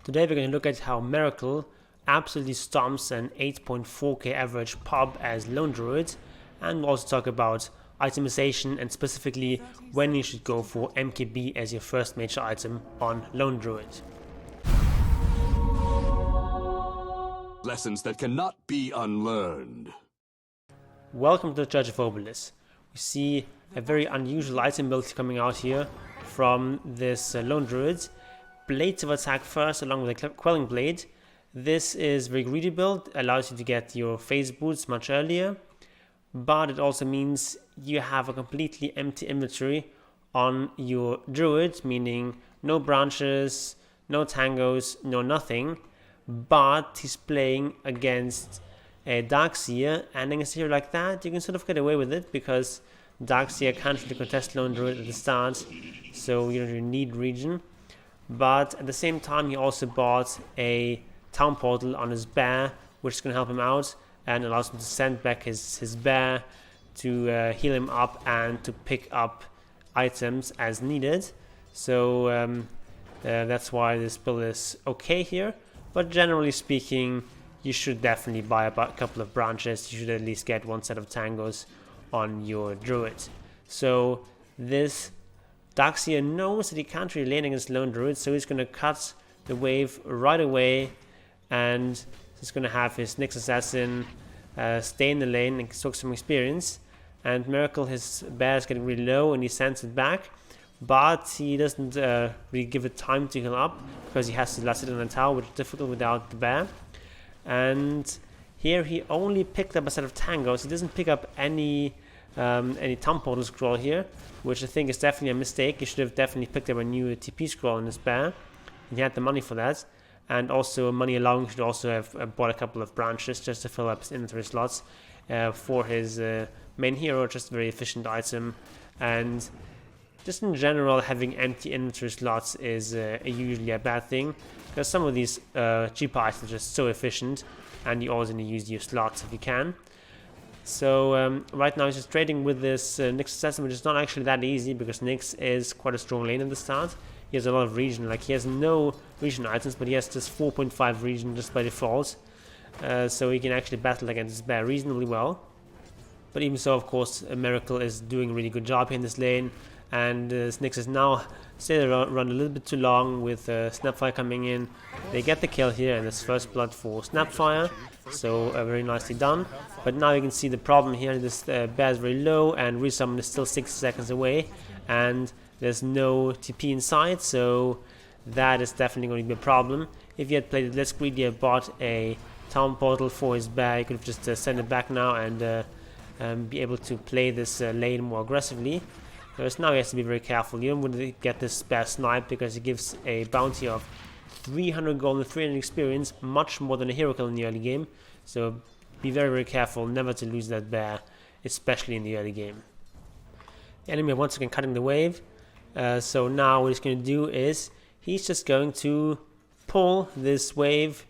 Today we're going to look at how Meracle absolutely stomps an 8.4k average pub as Lone Druid, and we'll also talk about itemization and specifically when you should go for MKB as your first major item on Lone Druid. Lessons that cannot be unlearned. Welcome to the Church of Obelisk. We see a very unusual item build coming out here from this Lone Druid. Blades of attack first along with a Quelling Blade. This is very greedy build, allows you to get your phase boots much earlier, but it also means you have a completely empty inventory on your Druid, meaning no branches, no tangos, no nothing, but he's playing against a Darkseer, and against a hero like that you can sort of get away with it because Darkseer can't really contest Lone Druid at the start, so you don't really need region. But at the same time he also bought a town portal on his bear, which is going to help him out and allows him to send back his bear to heal him up and to pick up items as needed. So that's why this build is okay here, but generally speaking you should definitely buy a couple of branches. You should at least get one set of tangos on your Druid. So this Darkseer knows that he can't really lane against Lone Druid, so he's going to cut the wave right away, and he's going to have his Nyx Assassin stay in the lane and soak some experience. And Meracle, his bear is getting really low and he sends it back, but he doesn't really give it time to heal up because he has to last it in the tower, which is difficult without the bear. And here he only picked up a set of tangos. He doesn't pick up any town portal scroll here, which I think is definitely a mistake. He should have definitely picked up a new TP scroll in his bear. He had the money for that, and also money allowing, he should also have bought a couple of branches just to fill up his inventory slots for his main hero. Just a very efficient item, and just in general having empty inventory slots is usually a bad thing, because some of these cheaper items are just so efficient and you always need to use your slots if you can. So right now he's just trading with this Nyx Assassin, which is not actually that easy because Nyx is quite a strong lane at the start. He has a lot of region, like he has no region items, but he has just 4.5 region just by default. So he can actually battle against his bear reasonably well. But even so, of course, Meracle is doing a really good job here in this lane, and Nyx is now stayed run a little bit too long with Snapfire coming in. They get the kill here, and it's first blood for Snapfire, so very nicely done. But now you can see the problem here. This bear is very low, and resummon is still 60 seconds away, and there's no TP inside, so that is definitely going to be a problem. If he had played it less greedy and bought a town portal for his bear, he could have just sent it back now and be able to play this lane more aggressively. Whereas now he has to be very careful. You don't want to get this bear sniped because he gives a bounty of 300 gold and 300 experience, much more than a hero kill in the early game. So be very, very careful never to lose that bear, especially in the early game. The enemy once again cutting the wave. So now what he's going to do is he's just going to pull this wave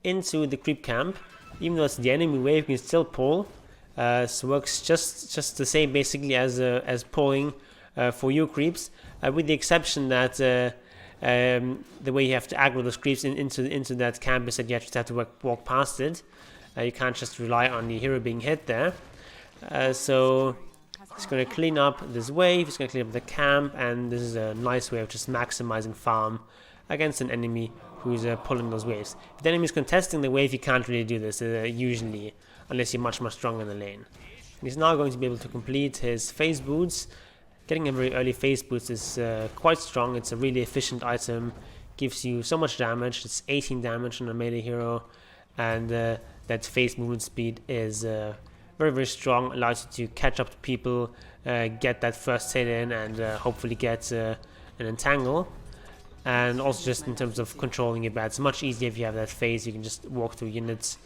into the creep camp. Even though it's the enemy wave, you can still pull. So works just the same basically as pulling for your creeps, with the exception that the way you have to aggro those creeps into that camp is that you just have to walk past it. You can't just rely on the hero being hit there. So he's going to clean up this wave, he's going to clean up the camp, and this is a nice way of just maximizing farm against an enemy who's pulling those waves. If the enemy is contesting the wave, you can't really do this usually, unless you're much stronger in the lane. And he's now going to be able to complete his phase boots. Getting a very early phase boots is quite strong. It's a really efficient item, gives you so much damage. It's 18 damage on a melee hero, and that phase movement speed is very, very strong. Allows you to catch up to people, get that first hit in, and hopefully get an entangle. And also just in terms of controlling your bear, it's much easier if you have that phase. You can just walk through units.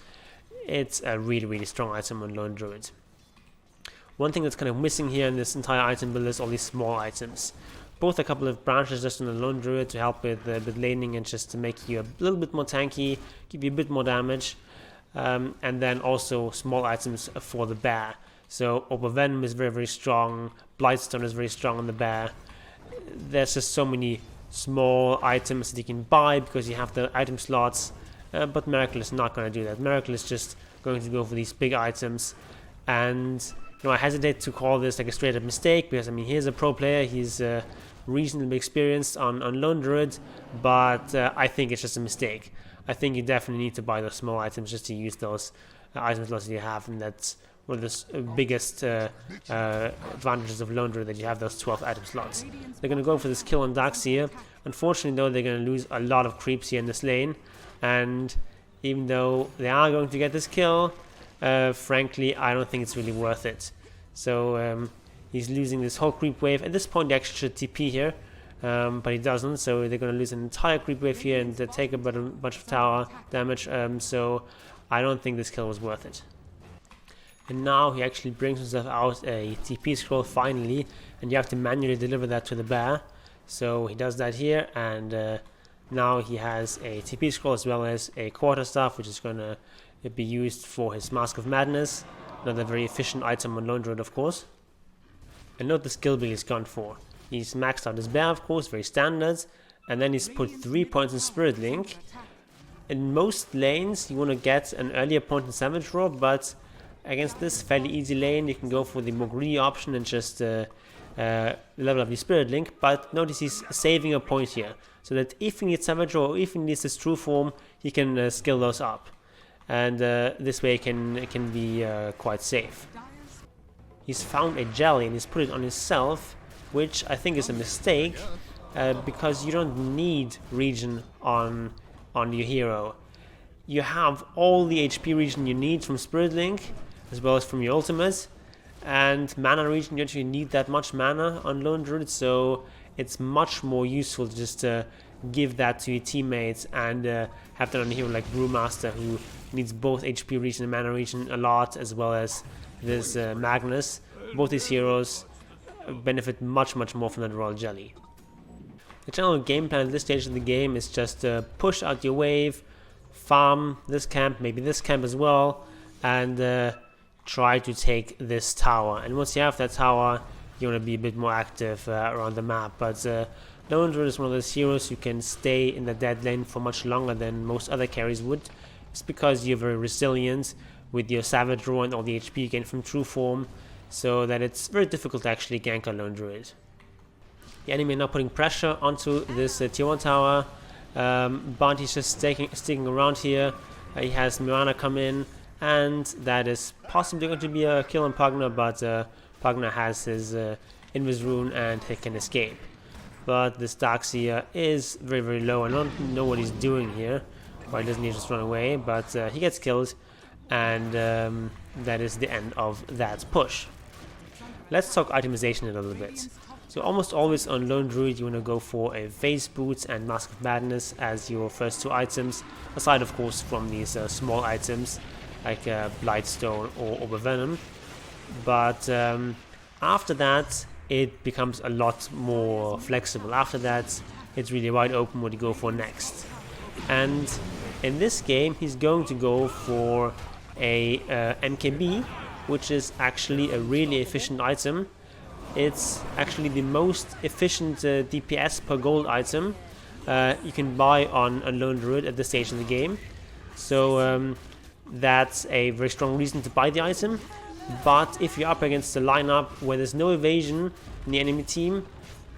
It's a really, really strong item on Lone Druid. One thing that's kind of missing here in this entire item build is all these small items. Both a couple of branches just on the Lone Druid to help with laning and just to make you a little bit more tanky, give you a bit more damage. And then also small items for the bear. So Venom is very, very strong. Blightstone is very strong on the bear. There's just so many small items that you can buy because you have the item slots, but Meracle is not going to do that. Meracle is just going to go for these big items, and I hesitate to call this like a straight up mistake, because I mean, he's a pro player, he's reasonably experienced on Lone Druid, but I think it's just a mistake. I think you definitely need to buy those small items just to use those item slots that you have, and that's one of the biggest advantages of Lone Druid, that you have those 12 item slots. They're going to go for this kill on Dax here. Unfortunately though, they're going to lose a lot of creeps here in this lane, and even though they are going to get this kill, frankly I don't think it's really worth it. So he's losing this whole creep wave. At this point he actually should TP here, but he doesn't, so they're going to lose an entire creep wave here and take a bunch of tower damage, so I don't think this kill was worth it. And now he actually brings himself out a TP scroll finally, and you have to manually deliver that to the bear. So he does that here, and now he has a TP scroll as well as a quarterstaff, which is going to be used for his Mask of Madness. Another very efficient item on Lone Druid, of course. And note the skill build he's gone for. He's maxed out his bear, of course, very standard, and then he's put 3 points in Spirit Link. In most lanes you want to get an earlier point in Savage Roar, but against this fairly easy lane you can go for the more greedy option and just level up the Spirit Link. But notice he's saving a point here, so that if he needs Savage Roar or if he needs his true form, he can skill those up, and this way it can be quite safe. He's found a jelly and he's put it on himself, which I think is a mistake, because you don't need regen on your hero. You have all the HP regen you need from Spirit Link, as well as from your ultimate, and mana regen. You actually need that much mana on Lone Druid, so it's much more useful to just give that to your teammates and have that on a hero like Brewmaster, who needs both HP regen and mana regen a lot, as well as this Magnus. Both these heroes benefit much more from that Royal Jelly. The general game plan at this stage of the game is just push out your wave, farm this camp, maybe this camp as well, and try to take this tower. And once you have that tower, you want to be a bit more active around the map. But Lone Druid is one of those heroes who can stay in the dead lane for much longer than most other carries would. It's because you're very resilient with your Savage Roar and all the HP you gain from True Form, so that it's very difficult to actually gank a Lone Druid. The enemy now putting pressure onto this tier 1 tower, but he's just sticking around here. He has Mirana come in, and that is possibly going to be a kill on Pugna, but Pugna has his Invis rune and he can escape. But this Darkseer is very low. I don't know what he's doing here. Why doesn't he just run away? But he gets killed, and that is the end of that push. Let's talk itemization a little bit. So almost always on Lone Druid you want to go for a Phase Boots and Mask of Madness as your first 2 items, aside of course from these small items like Blightstone or Obervenom. But after that it becomes a lot more flexible. After that it's really wide open what you go for next. And in this game he's going to go for a MKB, which is actually a really efficient item. It's actually the most efficient DPS per gold item you can buy on Lone Druid at this stage of the game. So that's a very strong reason to buy the item. But if you're up against a lineup where there's no evasion in the enemy team,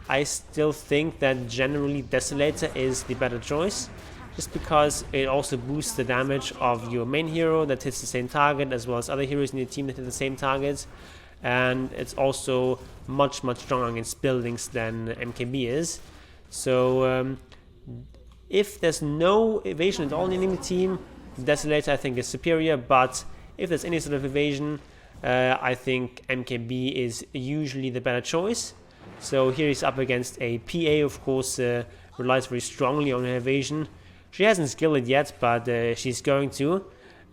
I still think that generally Desolator is the better choice, just because it also boosts the damage of your main hero that hits the same target, as well as other heroes in your team that hit the same target. And it's also much stronger against buildings than MKB is. So if there's no evasion at all in the enemy team, Desolator I think is superior, but if there's any sort of evasion, I think MKB is usually the better choice. So here he's up against a PA, of course, relies very strongly on her evasion. She hasn't skilled it yet, but she's going to.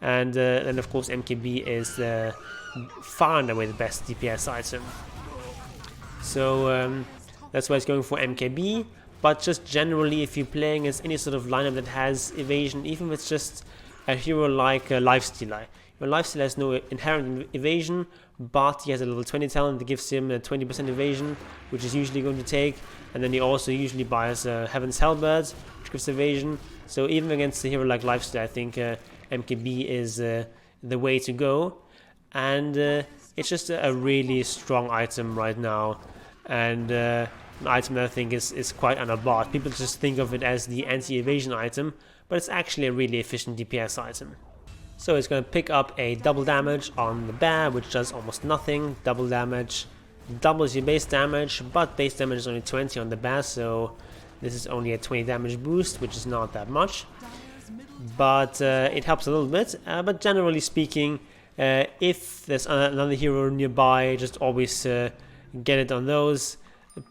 And then of course MKB is far and away the best DPS item. So that's why it's going for MKB. But just generally, if you're playing as any sort of lineup that has evasion, even if it's just a hero like Lifestealer. Your Lifestealer has no inherent evasion, but he has a level 20 talent that gives him a 20% evasion, which is usually going to take. And then he also usually buys Heaven's Halberd, which gives evasion. So even against a hero like Lifestealer, I think MKB is the way to go. And it's just a really strong item right now. And an item that I think is quite underbought. People just think of it as the anti-evasion item, but it's actually a really efficient DPS item. So it's going to pick up a double damage on the bear, which does almost nothing. Double damage doubles your base damage, but base damage is only 20 on the bear, so this is only a 20 damage boost, which is not that much. But it helps a little bit. But generally speaking, if there's another hero nearby, just always get it on those.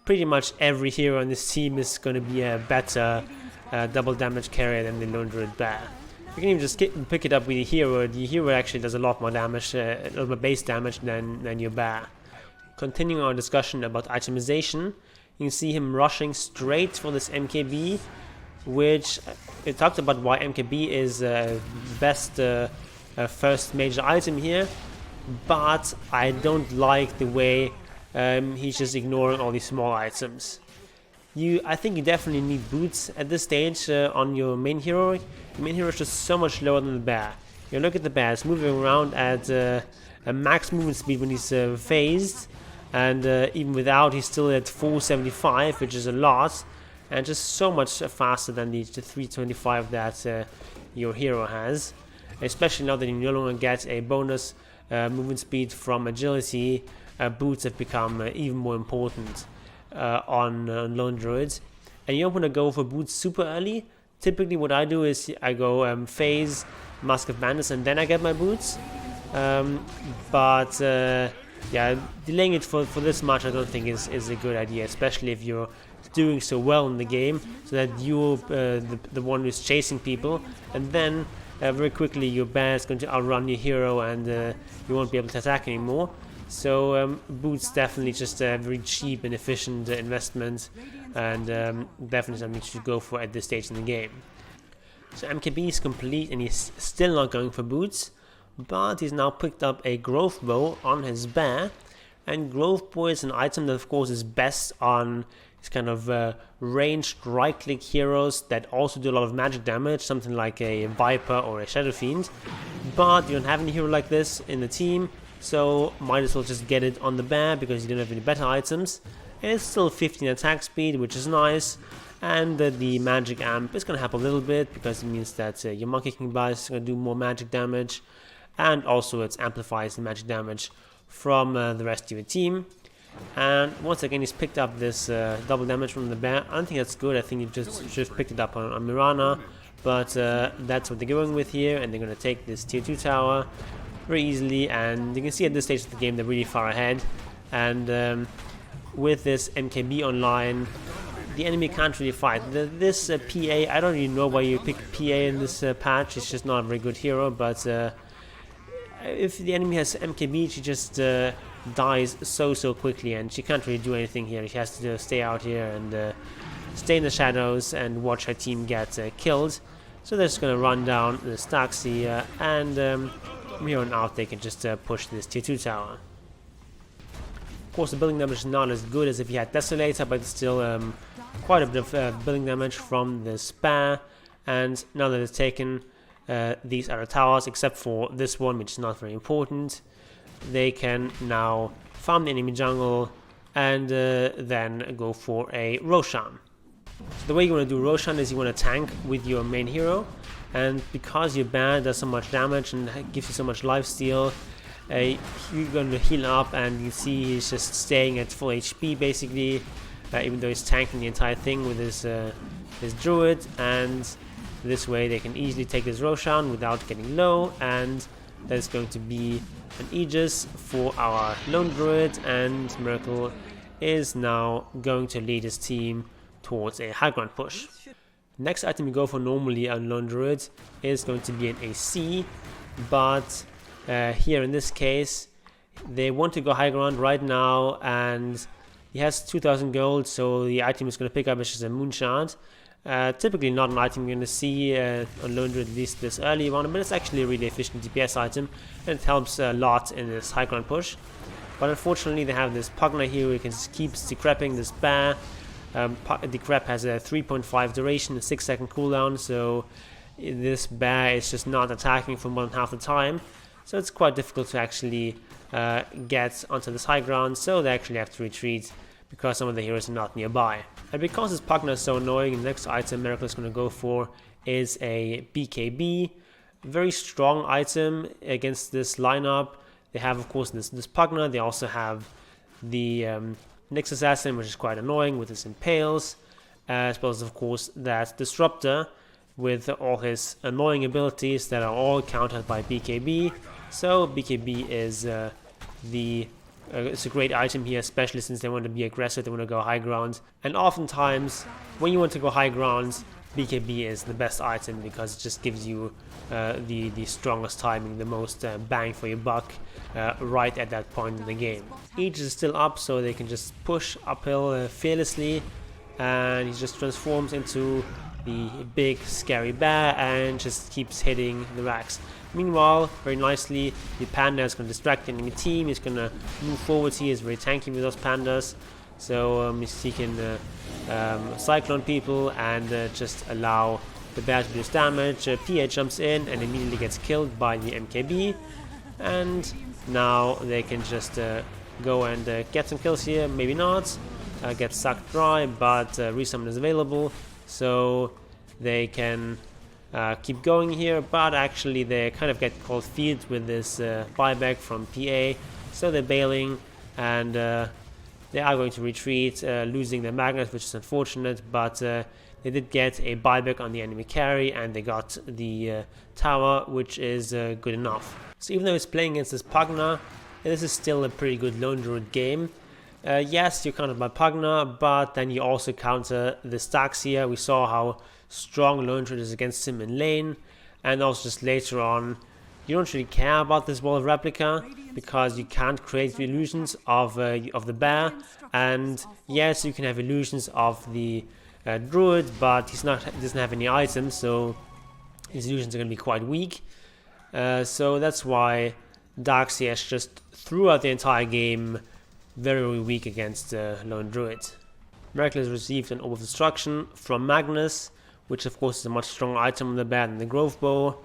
Pretty much every hero on this team is going to be a better double damage carrier than the Lone Druid bear. You can even just pick it up with the hero. The hero actually does a lot more damage, a lot more base damage than your bear. Continuing our discussion about itemization, you can see him rushing straight for this MKB, which we talked about why MKB is the best first major item here, but I don't like the way he's just ignoring all these small items. I think you definitely need boots at this stage on your main hero. The main hero is just so much lower than the bear. You look at the bear, it's moving around at a max movement speed when he's phased, and even without, he's still at 475, which is a lot, and just so much faster than the 325 that your hero has. Especially now that you no longer get a bonus movement speed from agility, boots have become even more important on Lone Druids. And you don't want to go for boots super early. Typically what I do is I go phase, Mask of Madness, and then I get my boots. Yeah, delaying it for this much I don't think is a good idea, especially if you're doing so well in the game, so that you're the one who's chasing people, and then very quickly your bear is going to outrun your hero, and you won't be able to attack anymore. So boots definitely just a very cheap and efficient investment, and definitely something you should go for at this stage in the game. So MKB is complete and he's still not going for boots, but he's now picked up a growth bow on his bear, and growth bow is an item that of course is best on these kind of ranged right click heroes that also do a lot of magic damage, something like a Viper or a Shadow Fiend, but you don't have any hero like this in the team, so might as well just get it on the bear because you don't have any better items. And it's still 15 attack speed, which is nice, and the magic amp is going to help a little bit because it means that your Monkey King Bias is going to do more magic damage, and also it amplifies the magic damage from the rest of your team. And once again he's picked up this double damage from the bear. I don't think that's good. I think you just should have picked it up on Mirana, but that's what they're going with here, and they're going to take this tier 2 tower very easily, and you can see at this stage of the game they're really far ahead, and with this MKB online the enemy can't really fight. This PA, I don't really know why you pick PA in this patch. It's just not a very good hero, but if the enemy has MKB, she just dies so quickly, and she can't really do anything here. She has to stay out here and stay in the shadows and watch her team get killed. So they're just going to run down the Staxi, and from here on out they can just push this tier 2 tower. Of course the building damage is not as good as if you had Desolator, but it's still quite a bit of building damage from the spare. And now that it's taken these other towers, except for this one, which is not very important, they can now farm the enemy jungle and then go for a Roshan. So the way you want to do Roshan is you want to tank with your main hero, and because your bear does so much damage and gives you so much lifesteal, you're going to heal up, and you see he's just staying at full HP basically, even though he's tanking the entire thing with his druid, and this way they can easily take this Roshan without getting low, and there's going to be an Aegis for our Lone Druid, and Meracle is now going to lead his team towards a high ground push. Next item you go for normally on Lone Druid is going to be an AC, but here in this case they want to go high ground right now, and he has 2000 gold, so the item is going to pick up is just a Moonshard. Typically not an item you're going to see on Lone Druid, at least this early on, but it's actually a really efficient DPS item, and it helps a lot in this high ground push. But unfortunately they have this Pugna here who can just keep decrepping this bear. Decrep has a 3.5 duration, a 6-second cooldown, so this bear is just not attacking for more than half the time. So it's quite difficult to actually get onto this high ground, so they actually have to retreat because some of the heroes are not nearby. And because this Pugna is so annoying, the next item Meracle is going to go for is a BKB. Very strong item against this lineup. They have, of course, this Pugna. They also have the Nyx Assassin, which is quite annoying with his impales, as well as, of course, that Disruptor with all his annoying abilities that are all countered by BKB. So BKB is it's a great item here, especially since they want to be aggressive, they want to go high ground. And oftentimes, when you want to go high ground, BKB is the best item because it just gives you the strongest timing, the most bang for your buck right at that point in the game. Aegis is still up, so they can just push uphill fearlessly, and he just transforms into the big scary bear and just keeps hitting the racks. Meanwhile, very nicely, the panda is going to distract the enemy team. He's going to move forward. He is very tanky with those pandas, so he can cyclone people and just allow the bear to do his damage. PA jumps in and immediately gets killed by the MKB, and now they can just go and get some kills here. Maybe not, get sucked dry, but resummon is available, so they can keep going here, but actually they kind of get cold feet with this buyback from PA, so they're bailing, and they are going to retreat, losing their magnets, which is unfortunate, but they did get a buyback on the enemy carry, and they got the tower, which is good enough. So even though it's playing against this Pugna, this is still a pretty good Lone Druid game. Yes, you're countered by Pugna, but then you also counter the stacks here. We saw how strong Lone Druid is against him in lane, and also just later on, you don't really care about this wall of replica because you can't create the illusions of the bear. And yes, you can have illusions of the druid, but he doesn't have any items, so his illusions are going to be quite weak. So that's why Darkseer just throughout the entire game very, very weak against Lone Druid. Meracle has received an Orb of Destruction from Magnus, which of course is a much stronger item on the bear than the Grove Bow.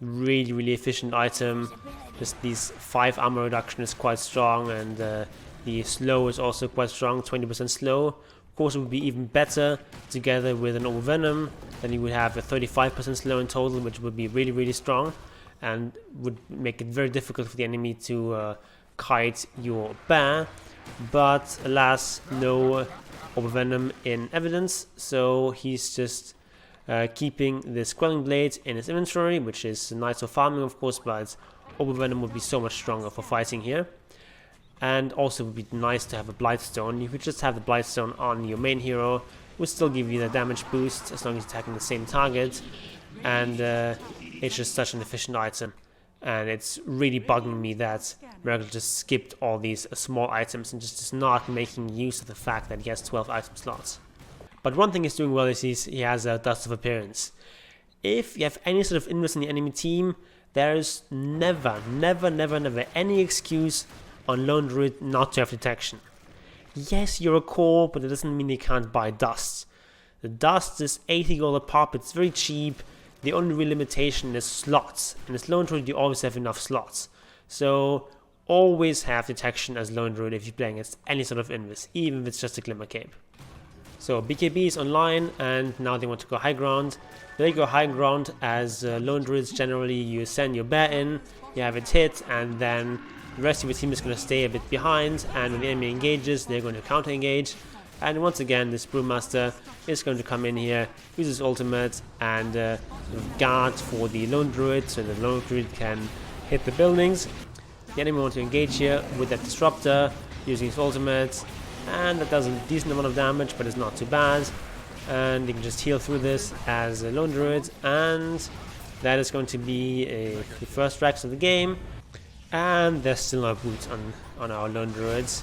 Really, really efficient item. Just these 5 armor reduction is quite strong, and the slow is also quite strong, 20% slow. Of course, it would be even better together with an Overvenom. Then you would have a 35% slow in total, which would be really, really strong, and would make it very difficult for the enemy to kite your bear. But alas, no Overvenom in evidence, so he's just keeping this Quelling Blade in his inventory, which is nice for farming, of course, but Overvenom would be so much stronger for fighting here. And also it would be nice to have a Blightstone. You could just have the Blightstone on your main hero, it would still give you the damage boost as long as you're attacking the same target, and it's just such an efficient item. And it's really bugging me that Meracle just skipped all these small items and just is not making use of the fact that he has 12 item slots. But one thing he's doing well is he has a Dust of Appearance. If you have any sort of interest in the enemy team, there is never any excuse on Lone Druid not to have detection. Yes, you're a core, but it doesn't mean you can't buy dust. The dust is 80 gold a pop, it's very cheap. The only real limitation is slots, and as Lone Druid you always have enough slots. So always have detection as Lone Druid if you're playing against any sort of invis, even if it's just a Glimmer Cape. So BKB is online, and now they want to go high ground. They go high ground as Lone Druids generally. You send your bear in, you have it hit, and then the rest of your team is going to stay a bit behind, and when the enemy engages, they're going to counter engage. And once again, this Brewmaster is going to come in here, use his ultimate, and guard for the Lone Druid, so the Lone Druid can hit the buildings. The enemy wants to engage here with that Disruptor, using his ultimate, and that does a decent amount of damage, but it's not too bad. And you can just heal through this as a Lone Druid, and that is going to be the first racks of the game. And there's still no boots on our Lone Druids.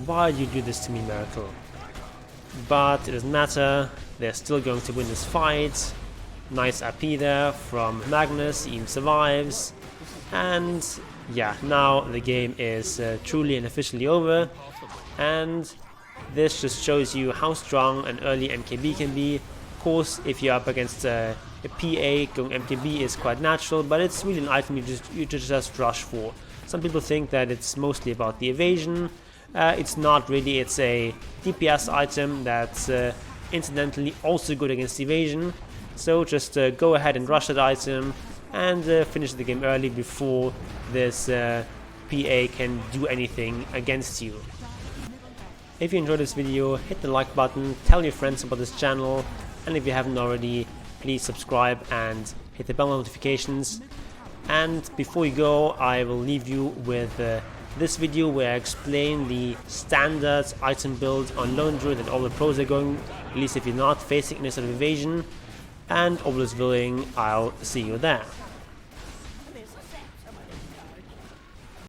Why do you do this to me, Meracle? but it doesn't matter. They're still going to win this fight. Nice AP there from Magnus, he even survives. And yeah, now the game is truly and officially over. And this just shows you how strong an early MKB can be. Of course, if you're up against a PA, going MKB is quite natural, but it's really an item you just rush for. Some people think that it's mostly about the evasion. It's not really, it's a DPS item that's incidentally also good against evasion. So just go ahead and rush that item and finish the game early before this PA can do anything against you. If you enjoyed this video, hit the like button, tell your friends about this channel, and if you haven't already, please subscribe and hit the bell notifications. And before you go, I will leave you with this video where I explain the standard item build on Lone Druid that all the pros are going, at least if you're not facing any sort of evasion. And all is willing, I'll see you there.